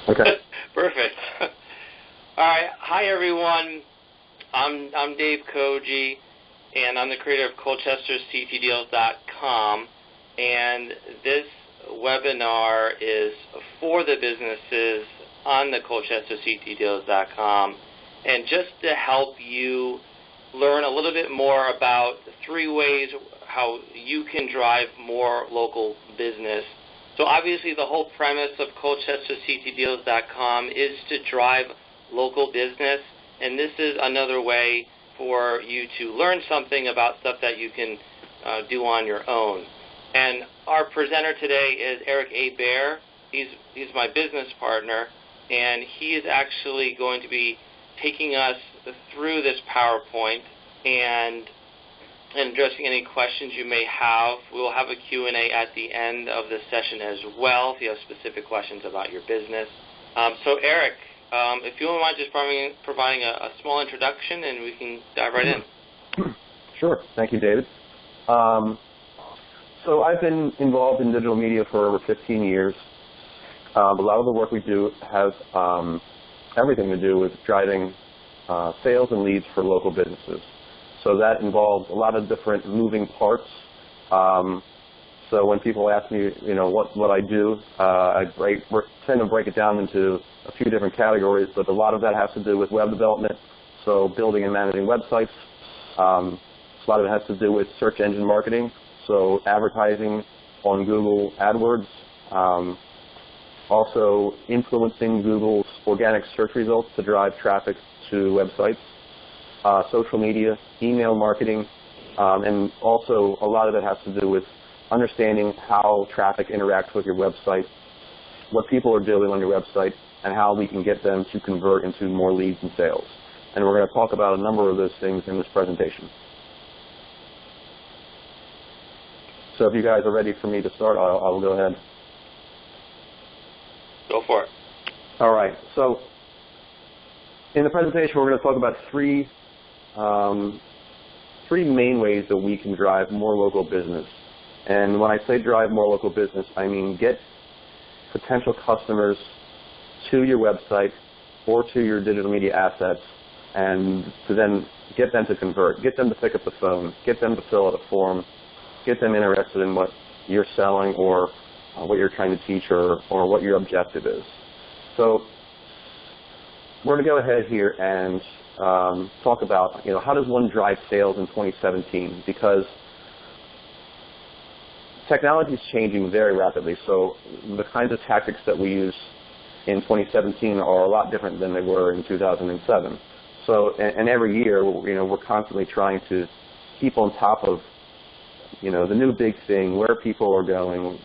Okay. Perfect. All right. Hi, everyone. I'm Dave Koji, and I'm the creator of ColchesterCTDeals.com. And this webinar is for the businesses on the ColchesterCTDeals.com, and just to help you learn a little bit more about 3 ways how you can drive more local business. So obviously the whole premise of ColchesterCTDeals.com is to drive local business, and this is another way for you to learn something about stuff that you can do on your own. And our presenter today is Eric Hebert. He's my business partner, and he is actually going to be taking us through this PowerPoint and addressing any questions you may have. We will have a Q&A at the end of the session as well if you have specific questions about your business. So Eric, if you don't mind just providing a small introduction, and we can dive right in. Sure. Thank you, David. So I've been involved in digital media for over 15 years. A lot of the work we do has everything to do with driving sales and leads for local businesses. So that involves a lot of different moving parts. So when people ask me, what I do, I tend to break it down into a few different categories, but a lot of that has to do with web development, so building and managing websites. A lot of it has to do with search engine marketing, so advertising on Google AdWords. Also influencing Google's organic search results to drive traffic to websites. Social media, email marketing, and also a lot of it has to do with understanding how traffic interacts with your website, what people are doing on your website, and how we can get them to convert into more leads and sales. And we're going to talk about a number of those things in this presentation. So if you guys are ready for me to start, I'll go ahead. Go for it. All right. So in the presentation, we're going to talk about three main ways that we can drive more local business. And when I say drive more local business, I mean get potential customers to your website or to your digital media assets, and to then get them to convert, get them to pick up the phone, get them to fill out a form, get them interested in what you're selling or what you're trying to teach or what your objective is. So we're going to go ahead here and talk about, how does one drive sales in 2017? Because technology is changing very rapidly, so the kinds of tactics that we use in 2017 are a lot different than they were in 2007. So, and every year, we're constantly trying to keep on top of, the new big thing, where people are going,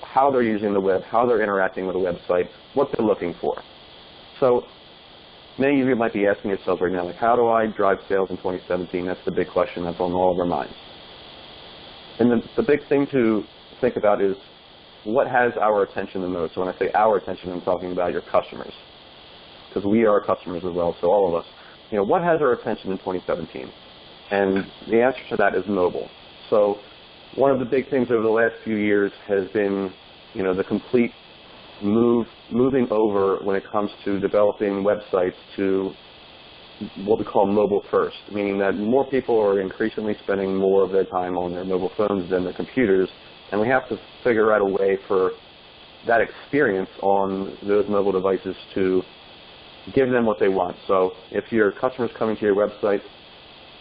how they're using the web, how they're interacting with the website, what they're looking for. So many of you might be asking yourself right now, like, how do I drive sales in 2017? That's the big question that's on all of our minds. And the big thing to think about is what has our attention the most. So when I say our attention, I'm talking about your customers, because we are customers as well, so all of us. What has our attention in 2017? And the answer to that is mobile. So one of the big things over the last few years has been, the complete moving over when it comes to developing websites to what we call mobile first, meaning that more people are increasingly spending more of their time on their mobile phones than their computers, and we have to figure out a way for that experience on those mobile devices to give them what they want. So if your customer's coming to your website,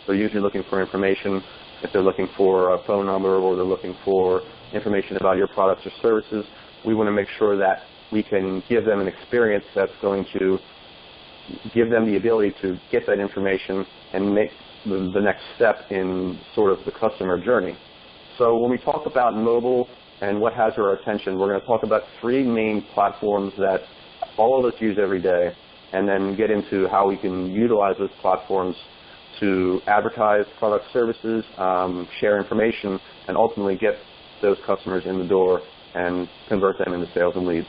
they're usually looking for information. If they're looking for a phone number or they're looking for information about your products or services, we want to make sure that we can give them an experience that's going to give them the ability to get that information and make the next step in sort of the customer journey. So when we talk about mobile and what has our attention, we're going to talk about 3 main platforms that all of us use every day, and then get into how we can utilize those platforms to advertise product services, share information, and ultimately get those customers in the door and convert them into sales and leads.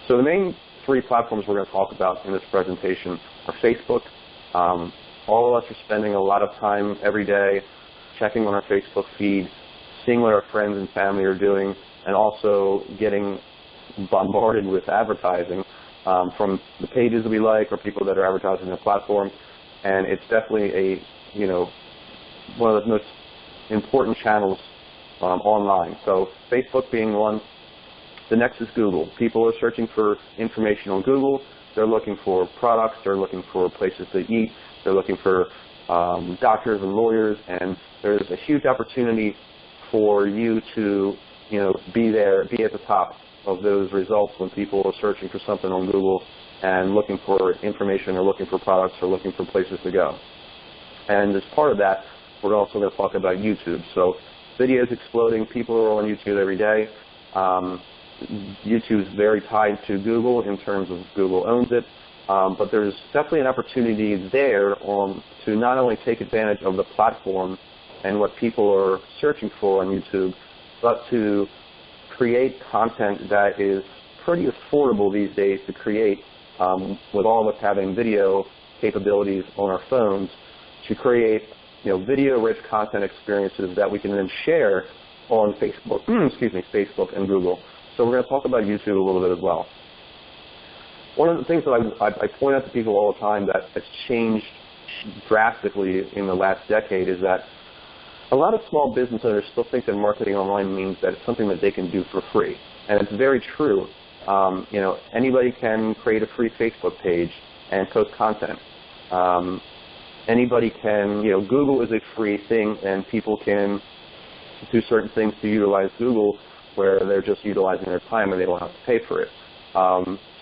So the main 3 platforms we're going to talk about in this presentation are Facebook. All of us are spending a lot of time every day checking on our Facebook feed, seeing what our friends and family are doing, and also getting bombarded with advertising. from the pages that we like or people that are advertising the platform. And it's definitely one of the most important channels online. So Facebook being one. The next is Google. People are searching for information on Google. They're looking for products. They're looking for places to eat. They're looking for doctors and lawyers. And there's a huge opportunity for you to, be there, be at the top of those results when people are searching for something on Google and looking for information or looking for products or looking for places to go. And as part of that, we're also going to talk about YouTube. So video is exploding. People are on YouTube every day. YouTube is very tied to Google in terms of Google owns it. But there's definitely an opportunity there to not only take advantage of the platform and what people are searching for on YouTube, but to create content that is pretty affordable these days to create with all of us having video capabilities on our phones to create video-rich content experiences that we can then share on Facebook, Facebook and Google. So we're going to talk about YouTube a little bit as well. One of the things that I point out to people all the time that has changed drastically in the last decade is that a lot of small business owners still think that marketing online means that it's something that they can do for free. And it's very true. Anybody can create a free Facebook page and post content. Anybody can, Google is a free thing, and people can do certain things to utilize Google where they're just utilizing their time and they don't have to pay for it.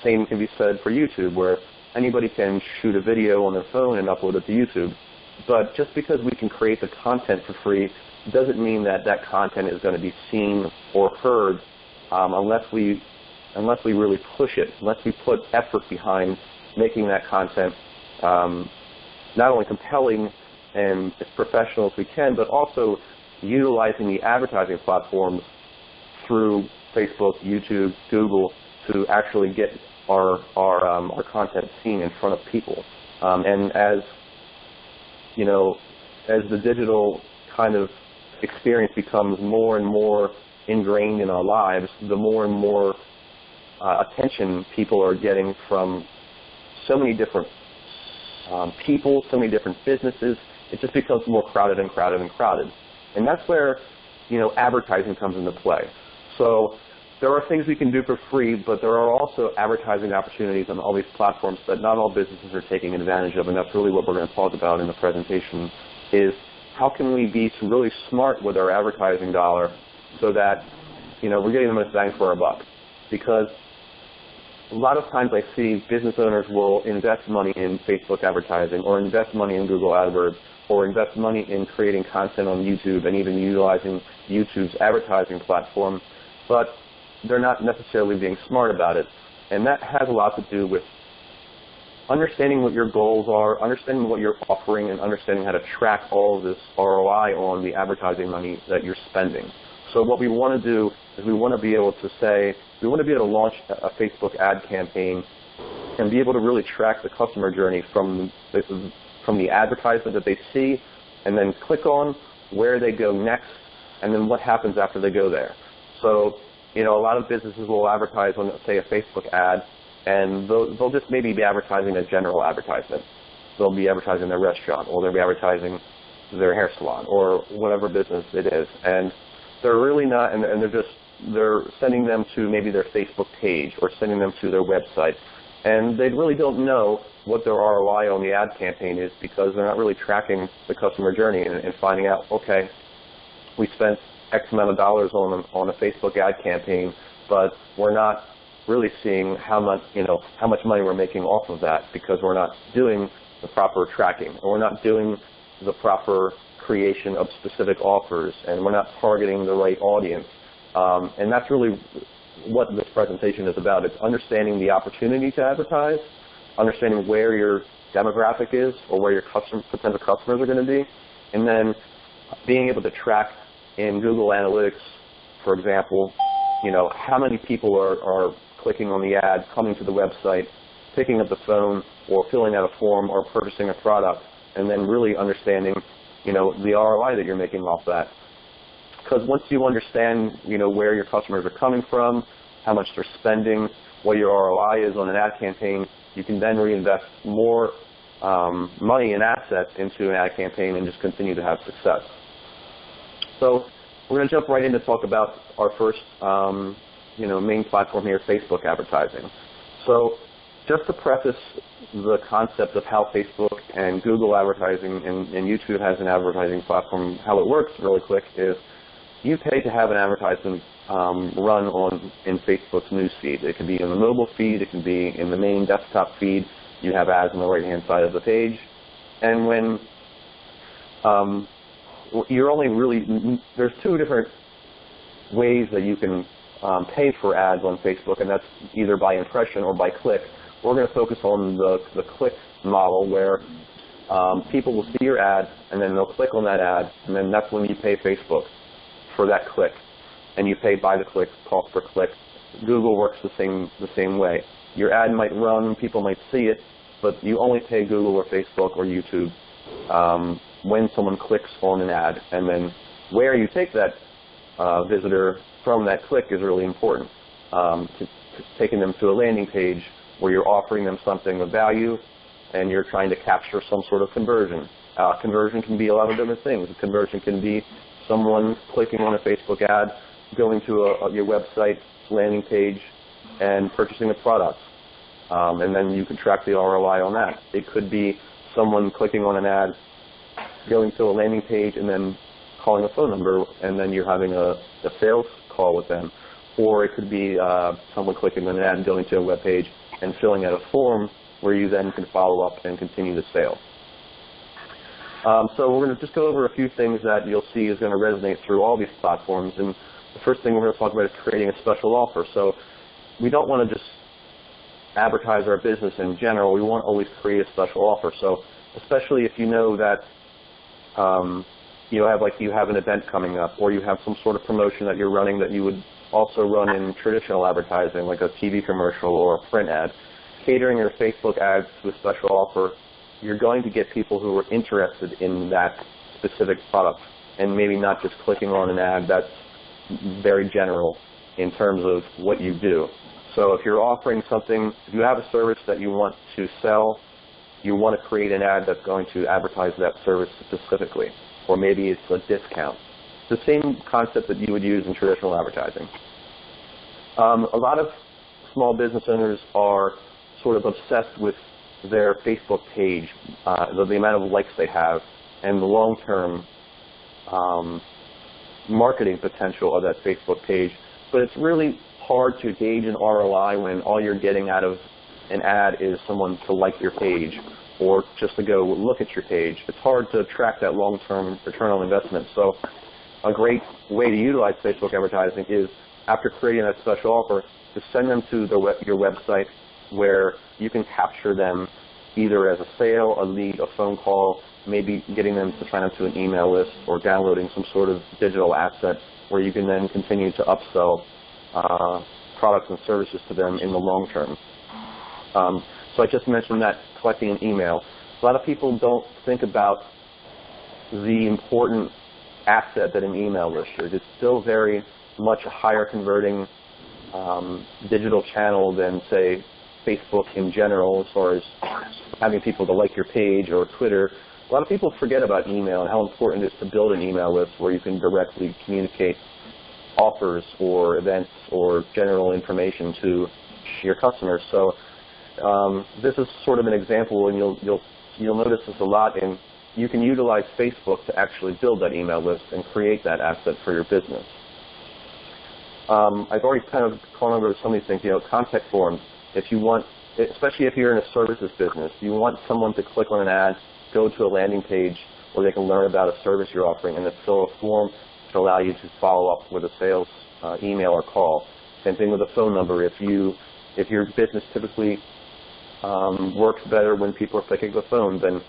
Same can be said for YouTube, where anybody can shoot a video on their phone and upload it to YouTube. But just because we can create the content for free doesn't mean that that content is going to be seen or heard unless we really push it, unless we put effort behind making that content not only compelling and as professional as we can, but also utilizing the advertising platforms through Facebook, YouTube, Google to actually get our content seen in front of people. And as the digital kind of experience becomes more and more ingrained in our lives, the more and more attention people are getting from so many different people, so many different businesses. It just becomes more crowded and crowded and crowded. And that's where, advertising comes into play. So there are things we can do for free, but there are also advertising opportunities on all these platforms that not all businesses are taking advantage of, and that's really what we're going to talk about in the presentation, is how can we be really smart with our advertising dollar so that, we're getting the most bang for our buck. Because a lot of times I see business owners will invest money in Facebook advertising or invest money in Google AdWords or invest money in creating content on YouTube and even utilizing YouTube's advertising platform, but they're not necessarily being smart about it. And that has a lot to do with understanding what your goals are, understanding what you're offering, and understanding how to track all of this ROI on the advertising money that you're spending. So what we want to do is we want to be able to launch a Facebook ad campaign and be able to really track the customer journey from the advertisement that they see and then click on, where they go next, and then what happens after they go there. So, a lot of businesses will advertise on, say, a Facebook ad, and they'll just maybe be advertising a general advertisement. They'll be advertising their restaurant, or they'll be advertising their hair salon, or whatever business it is. And they're really not, and they're sending them to maybe their Facebook page or sending them to their website. And they really don't know what their ROI on the ad campaign is because they're not really tracking the customer journey and finding out, okay, we spent X amount of dollars on a Facebook ad campaign, but we're not really seeing how much money we're making off of that because we're not doing the proper tracking, or we're not doing the proper creation of specific offers, and we're not targeting the right audience. And that's really what this presentation is about. It's understanding the opportunity to advertise, understanding where your demographic is or where your potential customers are going to be, and then being able to track in Google Analytics, for example, how many people are clicking on the ad, coming to the website, picking up the phone, or filling out a form, or purchasing a product, and then really understanding, the ROI that you're making off that. Because once you understand, where your customers are coming from, how much they're spending, what your ROI is on an ad campaign, you can then reinvest more money and assets into an ad campaign and just continue to have success. So we're going to jump right in to talk about our first main platform here, Facebook advertising. So just to preface the concept of how Facebook and Google advertising and YouTube has an advertising platform, how it works really quick is you pay to have an advertisement run in Facebook's news feed. It can be in the mobile feed, it can be in the main desktop feed. You have ads on the right-hand side of the page. And when you're only really, there's two different ways that you can pay for ads on Facebook, and that's either by impression or by click. We're going to focus on the click model where people will see your ad, and then they'll click on that ad, and then that's when you pay Facebook for that click. And you pay by the click, cost per click. Google works the same way. Your ad might run, people might see it, but you only pay Google or Facebook or YouTube when someone clicks on an ad. And then where you take that visitor from that click is really important. Taking them to a landing page where you're offering them something of value and you're trying to capture some sort of conversion. Conversion can be a lot of different things. Conversion can be someone clicking on a Facebook ad, going to your website landing page and purchasing a product. And then you can track the ROI on that. It could be someone clicking on an ad, going to a landing page, and then calling a phone number, and then you're having a sales call with them. Or it could be someone clicking on an ad and going to a web page and filling out a form where you then can follow up and continue the sale. So we're going to just go over a few things that you'll see is going to resonate through all these platforms. And the first thing we're going to talk about is creating a special offer. So we don't want to just advertise our business in general. We want to always create a special offer. So especially if you know that you have an event coming up, or you have some sort of promotion that you're running that you would also run in traditional advertising, like a TV commercial or a print ad. Catering your Facebook ads to a special offer, you're going to get people who are interested in that specific product, and maybe not just clicking on an ad that's very general in terms of what you do. So if you're offering something, if you have a service that you want to sell, you want to create an ad that's going to advertise that service specifically, or maybe it's a discount. It's the same concept that you would use in traditional advertising. A lot of small business owners are sort of obsessed with their Facebook page, the amount of likes they have, and the long-term marketing potential of that Facebook page. But it's really hard to gauge an ROI when all you're getting out of an ad is someone to like your page or just to go look at your page. It's hard to track that long-term return on investment. So a great way to utilize Facebook advertising is, after creating that special offer, to send them to your website where you can capture them either as a sale, a lead, a phone call, maybe getting them to sign up to an email list, or downloading some sort of digital asset where you can then continue to upsell products and services to them in the long term. So I just mentioned that collecting an email. A lot of people don't think about the important asset that an email list is. It's still very much a higher converting digital channel than, say, Facebook in general, as far as having people to like your page, or Twitter. A lot of people forget about email and how important it is to build an email list where you can directly communicate offers or events or general information to your customers. So this is sort of an example, and you'll notice this a lot. And you can utilize Facebook to actually build that email list and create that asset for your business. I've already kind of gone over some of these things. Contact forms. If you want, especially if you're in a services business, you want someone to click on an ad, go to a landing page where they can learn about a service you're offering, and then fill a form to allow you to follow up with a sales email or call. Same thing with a phone number. If your business typically works better when people are picking up the phone, then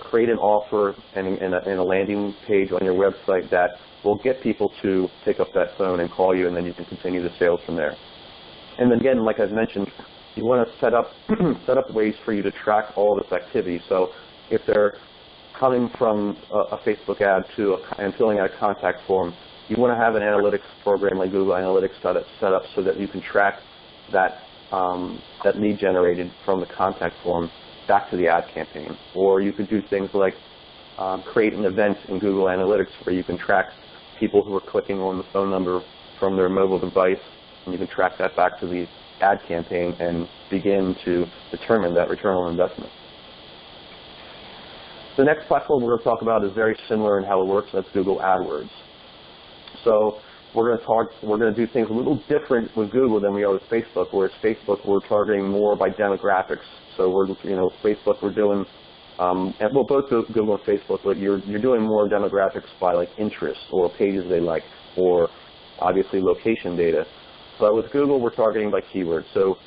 create an offer and a landing page on your website that will get people to pick up that phone and call you, and then you can continue the sales from there. And then again, like I've mentioned, you want to set up ways for you to track all this activity. So if they're coming from a Facebook ad and filling out a contact form, you want to have an analytics program like Google Analytics set up so that you can track that that lead generated from the contact form back to the ad campaign. Or you could do things like create an event in Google Analytics where you can track people who are clicking on the phone number from their mobile device, and you can track that back to the ad campaign and begin to determine that return on investment. The next platform we're going to talk about is very similar in how it works, and that's Google AdWords. So we're going to do things a little different with Google than we are with Facebook. Whereas Facebook, we're targeting more by demographics. So Facebook, we're doing, and well, both Google and Facebook, but you're doing more demographics by like interests or pages they like, or obviously location data. But with Google, we're targeting by keywords. So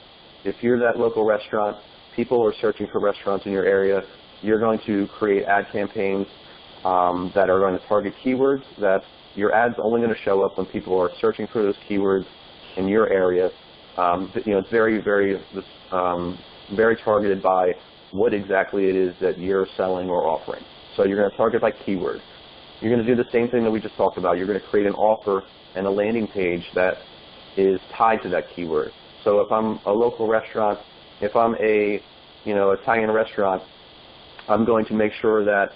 if you're that local restaurant, people are searching for restaurants in your area. You're going to create ad campaigns that are going to target keywords. That your ad's only going to show up when people are searching for those keywords in your area. It's very, very, very targeted by what exactly it is that you're selling or offering. So you're going to target by keyword. You're going to do the same thing that we just talked about. You're going to create an offer and a landing page that is tied to that keyword. So if I'm a local restaurant, if I'm a Italian restaurant, I'm going to make sure that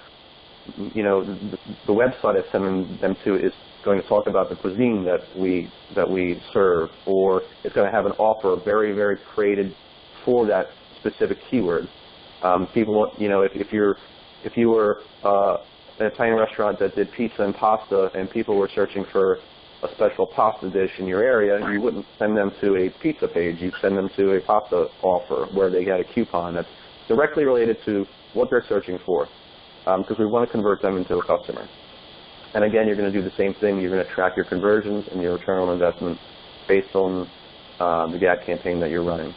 the website I send them to is going to talk about the cuisine that we serve, or it's going to have an offer very, very created for that specific keyword. People want, if you were an Italian restaurant that did pizza and pasta, and people were searching for a special pasta dish in your area, you wouldn't send them to a pizza page. You'd send them to a pasta offer where they get a coupon that's directly related to what they're searching for, because we want to convert them into a customer. And again, you're going to do the same thing. You're going to track your conversions and your return on investment based on the ad campaign that you're running.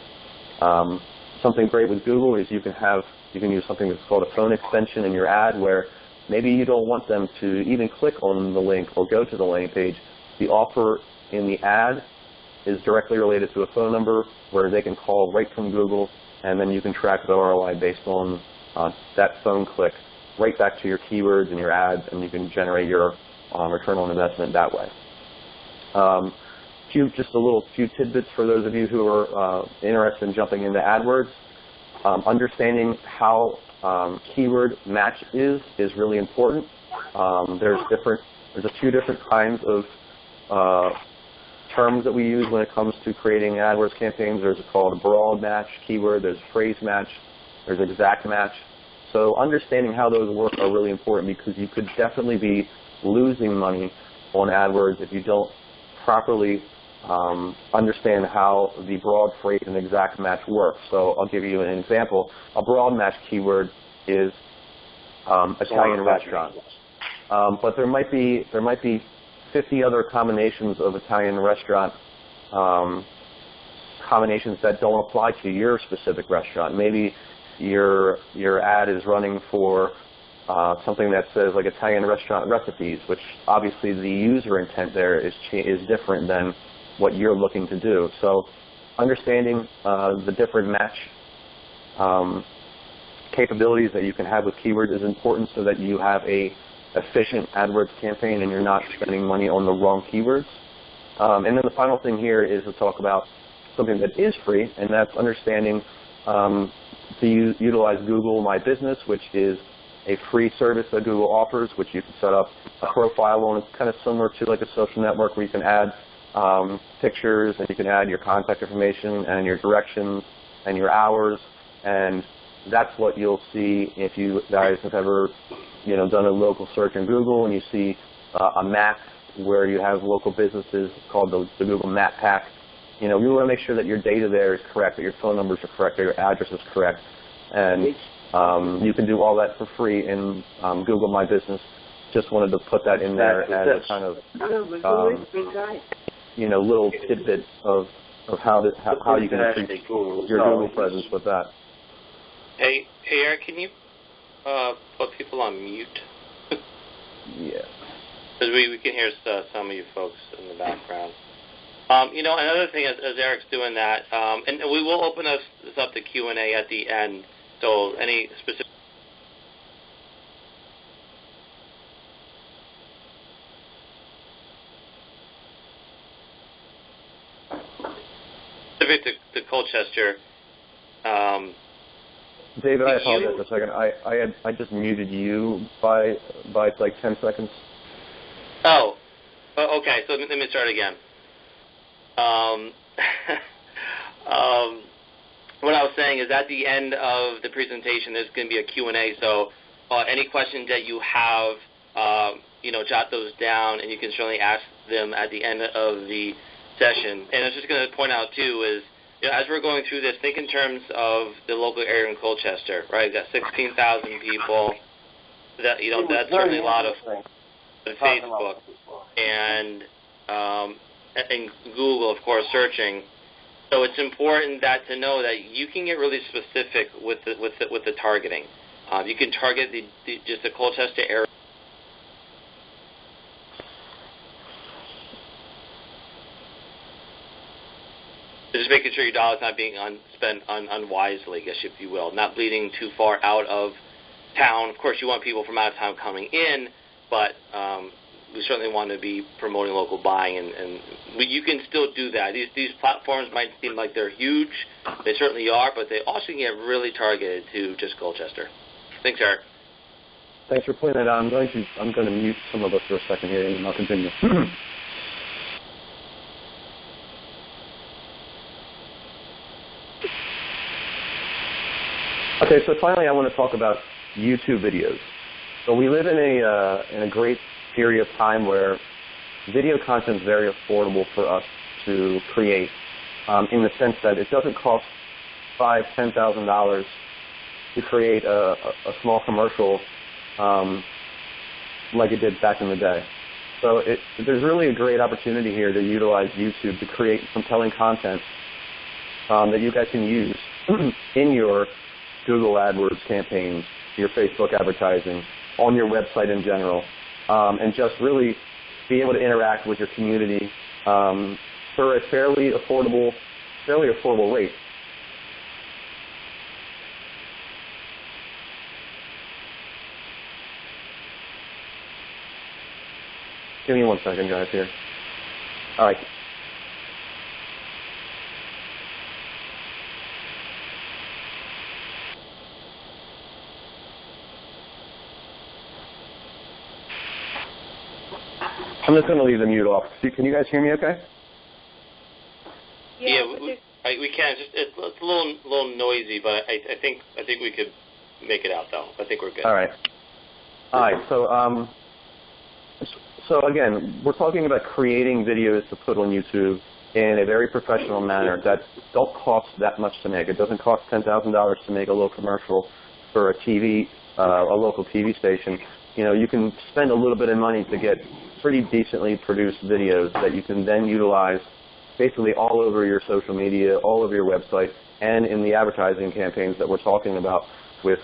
Something great with Google is you can use something that's called a phone extension in your ad, where maybe you don't want them to even click on the link or go to the landing page. The offer in the ad is directly related to a phone number where they can call right from Google, and then you can track the ROI based on that phone click right back to your keywords and your ads, and you can generate your return on investment that way. Just a few tidbits for those of you who are interested in jumping into AdWords. Understanding how keyword match is really important. There's a few different kinds of terms that we use when it comes to creating AdWords campaigns. There's called a broad match keyword. There's phrase match. There's exact match. So understanding how those work are really important, because you could definitely be losing money on AdWords if you don't properly understand how the broad phrase and exact match work. So I'll give you an example. A broad match keyword is Italian restaurant, but there might be 50 other combinations of Italian restaurant combinations that don't apply to your specific restaurant. Maybe your ad is running for something that says like Italian restaurant recipes, which obviously the user intent there is different than what you're looking to do. So understanding the different match capabilities that you can have with keywords is important, so that you have a efficient AdWords campaign and you're not spending money on the wrong keywords. And then the final thing here is to talk about something that is free, and that's understanding to utilize Google My Business, which is a free service that Google offers, which you can set up a profile on. It's kind of similar to like a social network where you can add pictures, and you can add your contact information and your directions and your hours, and that's what you'll see if you guys have ever done a local search in Google and you see a map where you have local businesses called the Google Map Pack. We want to make sure that your data there is correct, that your phone numbers are correct, that your address is correct, and you can do all that for free in Google My Business. Just wanted to put that in there as a kind of little tidbit of how you can increase your Google presence with that. Hey, Eric, can you put people on mute? Yeah. Because we can hear some of you folks in the background. Another thing as Eric's doing that, and we will open this up to Q&A at the end, so any specific specific to Colchester. David, I apologize for a second. I just muted you by like 10 seconds. Oh, okay. So let me start again. What I was saying is at the end of the presentation, there's going to be a Q&A. So any questions that you have, jot those down, and you can certainly ask them at the end of the session. And I was just going to point out, too, is as we're going through this, think in terms of the local area in Colchester, right? We've got 16,000 people. That's certainly a lot of Facebook and Google, of course, searching. So it's important to know that you can get really specific with the targeting. You can target just the Colchester area. Just making sure your dollar is not being spent unwisely, I guess, if you will, not bleeding too far out of town. Of course, you want people from out of town coming in, but we certainly want to be promoting local buying, and you can still do that. These platforms might seem like they're huge. They certainly are, but they also can get really targeted to just Colchester. Thanks, Eric. Thanks for pointing that out. I'm going to mute some of us for a second here, and I'll continue. Okay, so finally I want to talk about YouTube videos. So we live in a great period of time where video content is very affordable for us to create, in the sense that it doesn't cost $5,000, $10,000 to create a small commercial like it did back in the day. So there's really a great opportunity here to utilize YouTube to create compelling content that you guys can use in your Google AdWords campaigns, your Facebook advertising, on your website in general, and just really be able to interact with your community for a fairly affordable rate. Give me 1 second, guys, here. All right. I'm just going to leave the mute off. Can you guys hear me okay? Yeah, we can. It's a little noisy, but I think we could make it out, though. I think we're good. All right. So again, we're talking about creating videos to put on YouTube in a very professional manner that don't cost that much to make. It doesn't cost $10,000 to make a little commercial for a local TV station. You can spend a little bit of money to get pretty decently produced videos that you can then utilize basically all over your social media, all over your website, and in the advertising campaigns that we're talking about with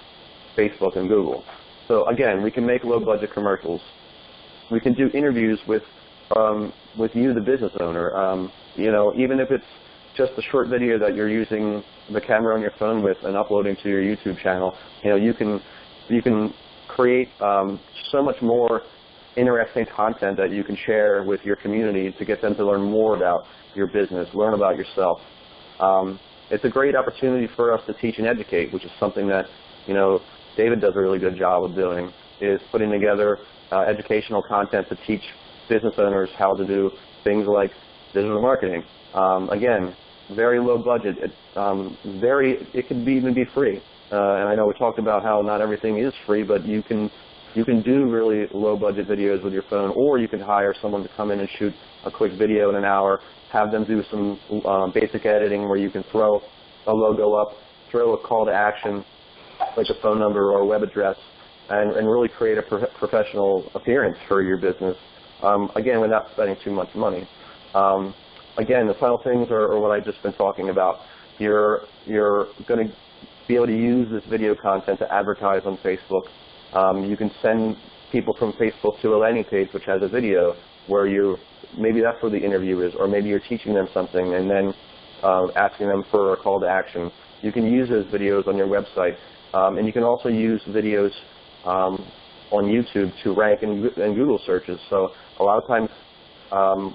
Facebook and Google. So again, we can make low-budget commercials. We can do interviews with you, the business owner. Even if it's just a short video that you're using the camera on your phone with and uploading to your YouTube channel, you can create so much more interesting content that you can share with your community to get them to learn more about your business, learn about yourself. It's a great opportunity for us to teach and educate, which is something that David does a really good job of doing, is putting together educational content to teach business owners how to do things like digital marketing. Again, very low budget. It can even be free. And I know we talked about how not everything is free, but you can do really low budget videos with your phone, or you can hire someone to come in and shoot a quick video in an hour, have them do some basic editing where you can throw a logo up, throw a call to action, like a phone number or a web address, and really create a professional appearance for your business, again, without spending too much money. Again, the final things are what I've just been talking about. You're going to be able to use this video content to advertise on Facebook. You can send people from Facebook to a landing page which has a video where maybe that's where the interview is, or maybe you're teaching them something and then asking them for a call to action. You can use those videos on your website, and you can also use videos on YouTube to rank in Google searches. So a lot of times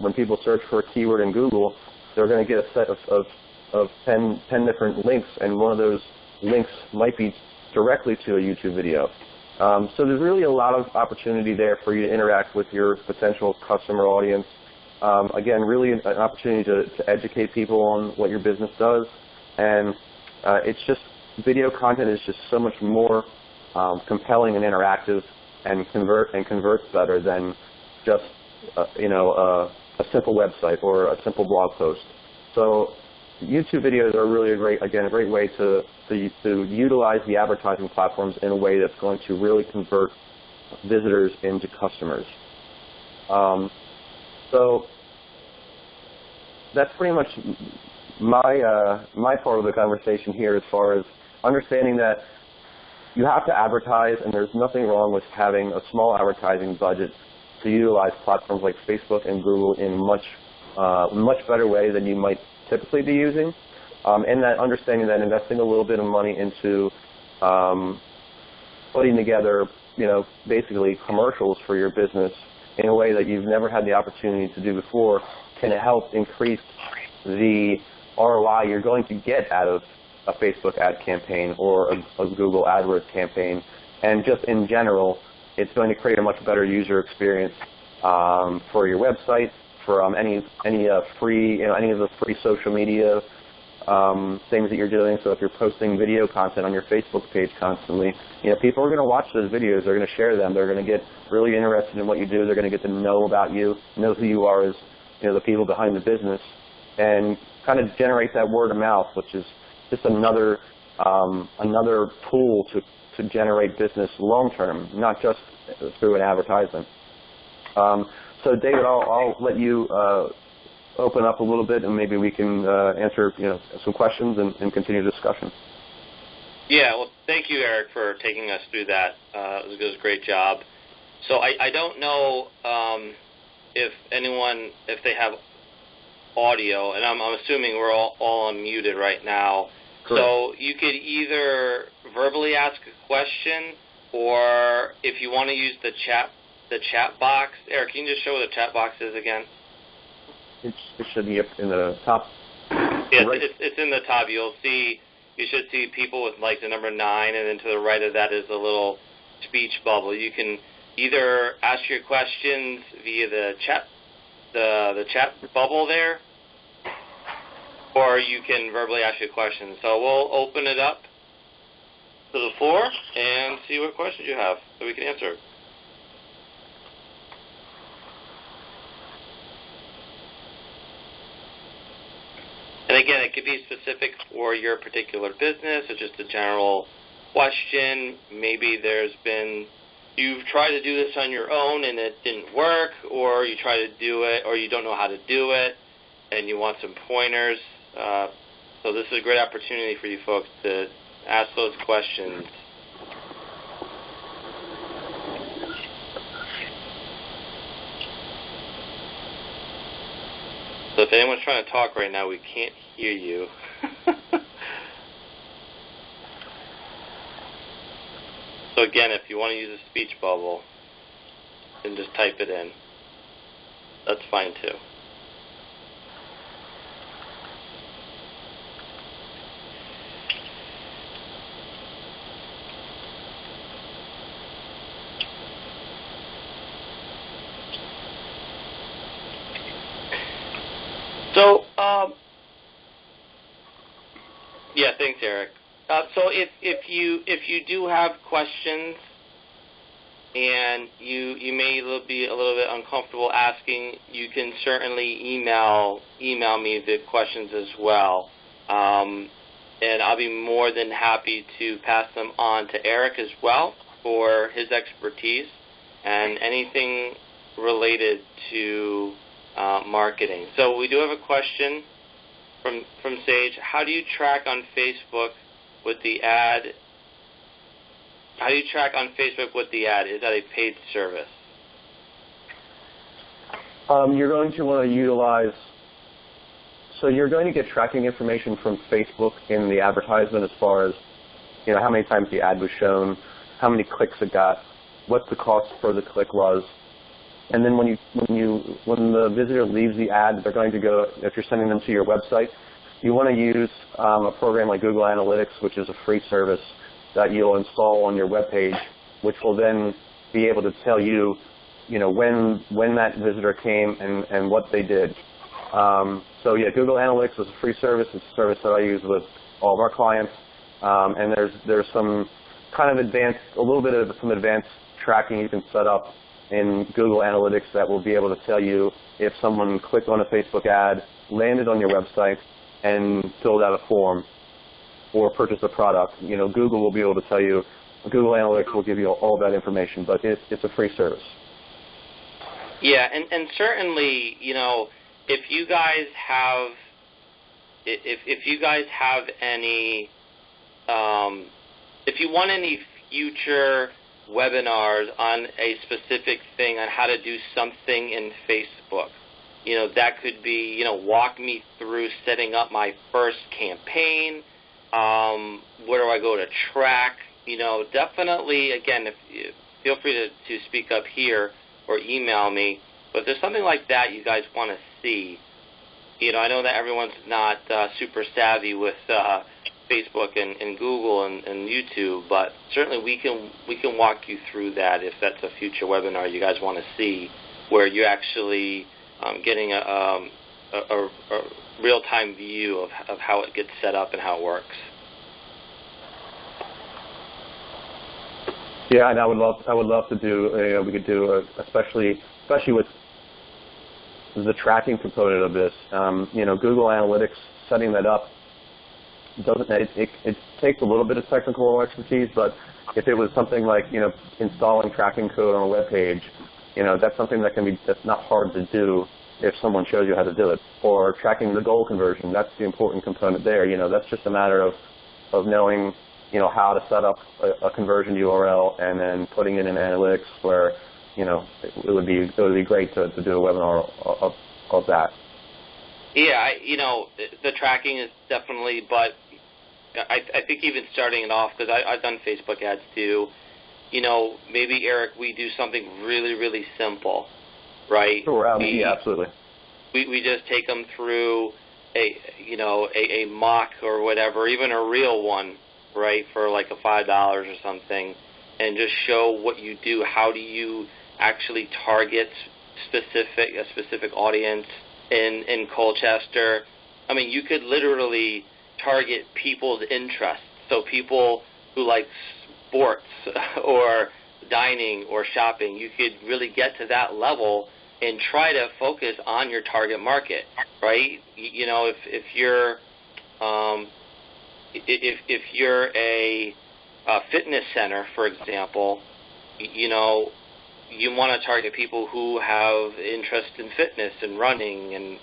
when people search for a keyword in Google, they're going to get a set of of 10 different links, and one of those links might be directly to a YouTube video. So there's really a lot of opportunity there for you to interact with your potential customer audience. Again, really an opportunity to educate people on what your business does. And it's just, video content is just so much more compelling and interactive, and converts better than just a simple website or a simple blog post. So YouTube videos are really a great way to utilize the advertising platforms in a way that's going to really convert visitors into customers. So that's pretty much my part of the conversation here, as far as understanding that you have to advertise, and there's nothing wrong with having a small advertising budget to utilize platforms like Facebook and Google in a much better way than you might typically be using. And that understanding that investing a little bit of money into putting together, basically commercials for your business in a way that you've never had the opportunity to do before can help increase the ROI you're going to get out of a Facebook ad campaign or a Google AdWords campaign. And just in general, it's going to create a much better user experience for your website, for any of the free social media things that you're doing. So if you're posting video content on your Facebook page constantly, people are going to watch those videos. They're going to share them. They're going to get really interested in what you do. They're going to get to know about you, know who you are as the people behind the business, and kind of generate that word of mouth, which is just another tool to generate business long term, not just through an advertisement. So David, I'll let you open up a little bit, and maybe we can answer some questions and continue the discussion. Yeah, well, thank you, Eric, for taking us through that. It was a great job. So I don't know if they have audio, and I'm assuming we're all unmuted right now. Correct. So you could either verbally ask a question, or if you want to use the chat box. Eric, can you just show where the chat box is again? It should be up in the top. Yes, right. It's in the top. You should see people with like the number 9, and then to the right of that is a little speech bubble. You can either ask your questions via the chat bubble there, or you can verbally ask your questions. So we'll open it up to the floor and see what questions you have so we can answer. And again, it could be specific for your particular business or just a general question. Maybe you've tried to do this on your own and it didn't work, or you try to do it or you don't know how to do it and you want some pointers. So this is a great opportunity for you folks to ask those questions. So if anyone's trying to talk right now, we can't hear you. So again, if you want to use a speech bubble, then just type it in. That's fine too. So, yeah, thanks, Eric. So if you do have questions and you may be a little bit uncomfortable asking, you can certainly email me the questions as well, and I'll be more than happy to pass them on to Eric as well for his expertise and anything related to marketing. So we do have a question from Sage. How do you track on Facebook with the ad? How do you track on Facebook with the ad? Is that a paid service? You're going to want to utilize, so you're going to get tracking information from Facebook in the advertisement as far as, how many times the ad was shown, how many clicks it got, what the cost for the click was. And then when the visitor leaves the ad, they're going to go, if you're sending them to your website, you want to use a program like Google Analytics, which is a free service that you'll install on your web page, which will then be able to tell you, when that visitor came and what they did. So yeah, Google Analytics is a free service. It's a service that I use with all of our clients, and there's some kind of a little bit of some advanced tracking you can set up in Google Analytics that will be able to tell you if someone clicked on a Facebook ad, landed on your website, and filled out a form or purchased a product. Google will be able to tell you. Google Analytics will give you all that information, but it's a free service. Yeah, and certainly, if you guys have any, if you want any future webinars on a specific thing on how to do something in Facebook, that could be, walk me through setting up my first campaign. Where do I go to track? Definitely, again, feel free to speak up here or email me. But if there's something like that you guys want to see, I know that everyone's not super savvy with Facebook and Google and YouTube, but certainly we can walk you through that if that's a future webinar you guys want to see, where you're actually getting a real-time view of how it gets set up and how it works. Yeah, and I would love to do. We could do especially with the tracking component of this. Google Analytics, setting that up it takes a little bit of technical expertise, but if it was something like installing tracking code on a web page, that's something that's not hard to do if someone shows you how to do it. Or tracking the goal conversion, that's the important component there. That's just a matter of knowing how to set up a conversion URL and then putting it in analytics where it would be great to do a webinar of that. Yeah, the tracking is definitely, but I think even starting it off, because I've done Facebook ads too, maybe, Eric, we do something really, really simple, right? Sure, yeah, absolutely. We just take them through a mock or whatever, even a real one, right, for like a $5 or something, and just show what you do. How do you actually target a specific audience in Colchester? I mean, you could literally target people's interests. So people who like sports or dining or shopping, you could really get to that level and try to focus on your target market, right? If you're a fitness center, for example, you want to target people who have interest in fitness and running, and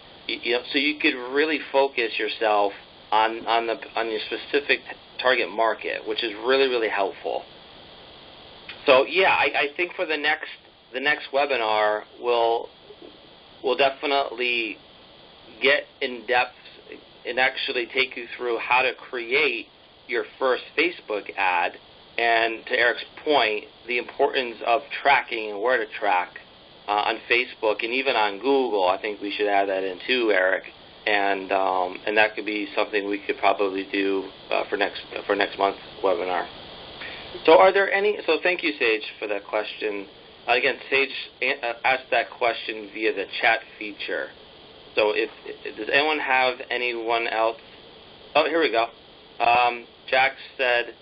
so you could really focus yourself on your specific target market, which is really, really helpful. So yeah, I think for the next webinar we'll definitely get in depth and actually take you through how to create your first Facebook ad, and to Eric's point, the importance of tracking and where to track on Facebook and even on Google. I think we should add that in too, Eric, and that could be something we could probably do for next month's webinar. So are there any? So thank you, Sage, for that question. Again, Sage asked that question via the chat feature. So does anyone have anyone else? Oh, here we go. Jack said,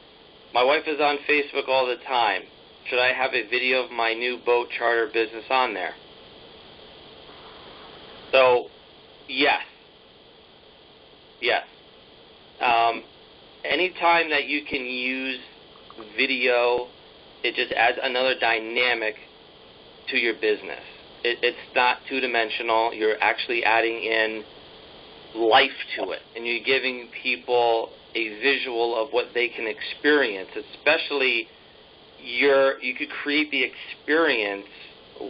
my wife is on Facebook all the time. Should I have a video of my new boat charter business on there? So, yes. Yes. Anytime that you can use video, it just adds another dynamic to your business. It's not two-dimensional. You're actually adding in life to it, and you're giving people a visual of what they can experience. Especially, you could create the experience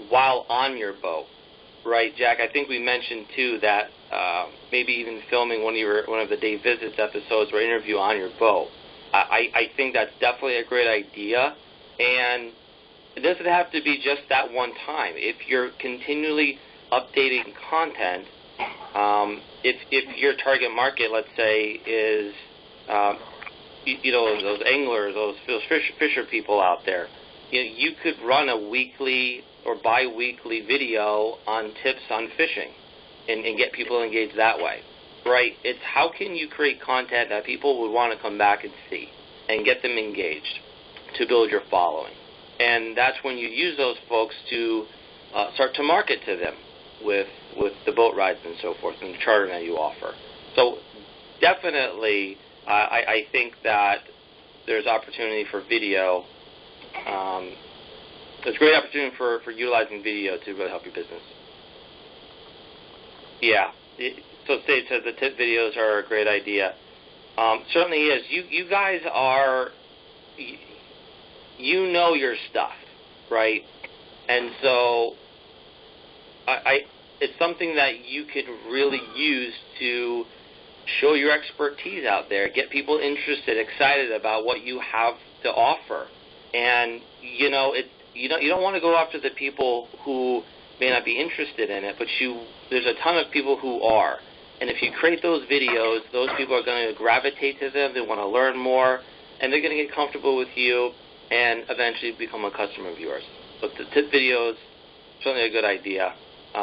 while on your boat, right, Jack? I think we mentioned too that maybe even filming one of the Day Visits episodes or interview on your boat. I think that's definitely a great idea, and it doesn't have to be just that one time. If you're continually updating content, If your target market, let's say, is those anglers, those fisher people out there, you could run a weekly or bi-weekly video on tips on fishing and get people engaged that way, right? It's how can you create content that people would want to come back and see and get them engaged to build your following. And that's when you use those folks to start to market to them with the boat rides and so forth and the chartering that you offer. So definitely I think that there's opportunity for video. There's great opportunity for utilizing video to really help your business. Yeah. So Sage said the tip videos are a great idea. Certainly is. You guys are, you know your stuff, right? And so it's something that you could really use to show your expertise out there, get people interested, excited about what you have to offer. And, you don't want to go after the people who may not be interested in it, but there's a ton of people who are. And if you create those videos, those people are going to gravitate to them, they want to learn more, and they're going to get comfortable with you and eventually become a customer of yours. But the tip videos, certainly a good idea.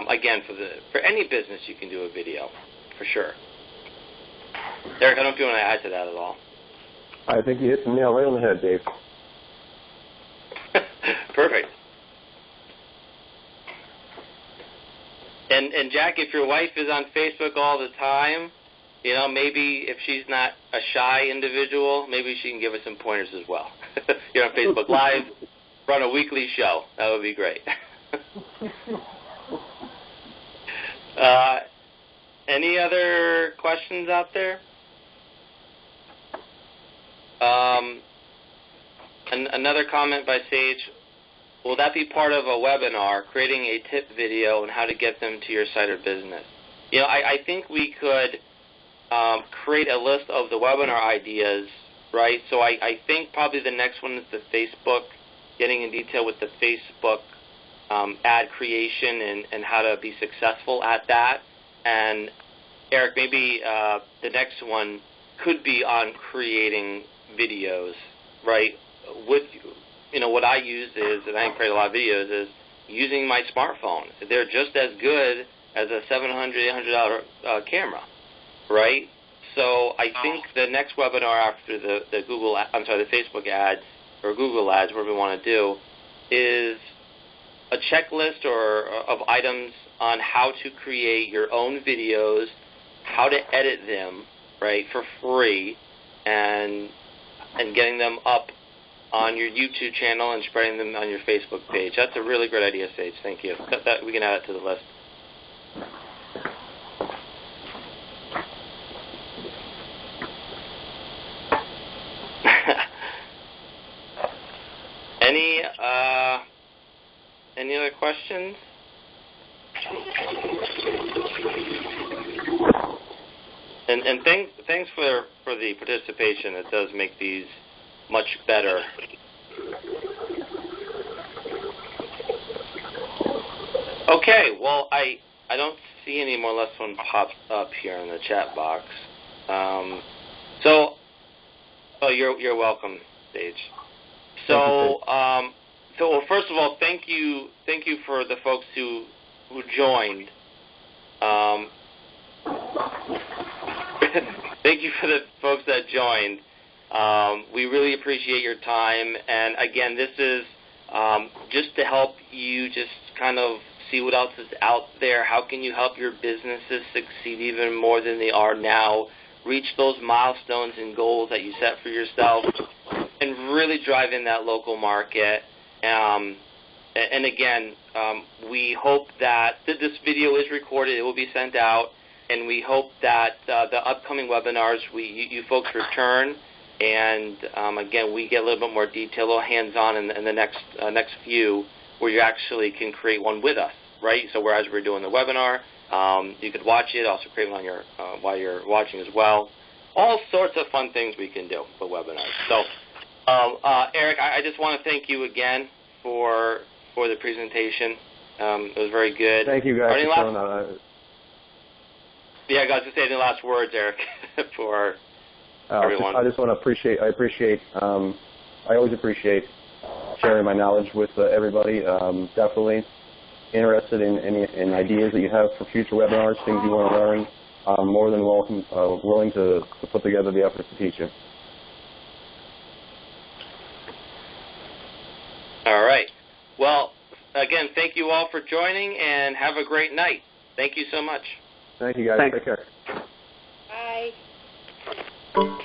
Again, for any business, you can do a video, for sure. Eric, I don't know if you want to add to that at all. I think you hit the nail right on the head, Dave. Perfect. And Jack, if your wife is on Facebook all the time, maybe if she's not a shy individual, maybe she can give us some pointers as well. You're on Facebook Live, run a weekly show. That would be great. Any other questions out there? Another comment by Sage. Will that be part of a webinar, creating a tip video and how to get them to your site or business? I think we could create a list of the webinar ideas, right? So I think probably the next one is the Facebook, getting in detail with the Facebook ad creation and how to be successful at that. And Eric, maybe the next one could be on creating videos, right? What I use is, and I create a lot of videos, is using my smartphone. They're just as good as a $700, $800 camera, right? So I think the next webinar after the Facebook ads or Google ads, whatever we want to do, is a checklist of items on how to create your own videos, how to edit them, right, for free, and getting them up on your YouTube channel and spreading them on your Facebook page. That's a really great idea, Sage. Thank you. We can add it to the list. Any other questions? And thanks for the participation. It does make these much better. Okay, well, I don't see any more unless one pops up here in the chat box. You're welcome, Sage. So well, first of all, thank you for the folks who joined. Thank you for the folks that joined. We really appreciate your time. And again, this is just to help you just kind of see what else is out there. How can you help your businesses succeed even more than they are now? Reach those milestones and goals that you set for yourself and really drive in that local market. And again, we hope that this video is recorded. It will be sent out. And we hope that the upcoming webinars, you folks return. And again, we get a little bit more detail, a little hands-on in the next few, where you actually can create one with us, right? So whereas we're doing the webinar, you could watch it, also create one on your while you're watching as well. All sorts of fun things we can do with webinars. So, Eric, I just want to thank you again for the presentation. It was very good. Thank you guys for showing up. Yeah, I got to say any last words, Eric, for everyone. I just want to appreciate. I always appreciate sharing my knowledge with everybody. Definitely interested in ideas that you have for future webinars, things you want to learn. I'm more than willing to put together the efforts to teach you. All right. Well, again, thank you all for joining, and have a great night. Thank you so much. Thank you, guys. Thanks. Take care. Bye.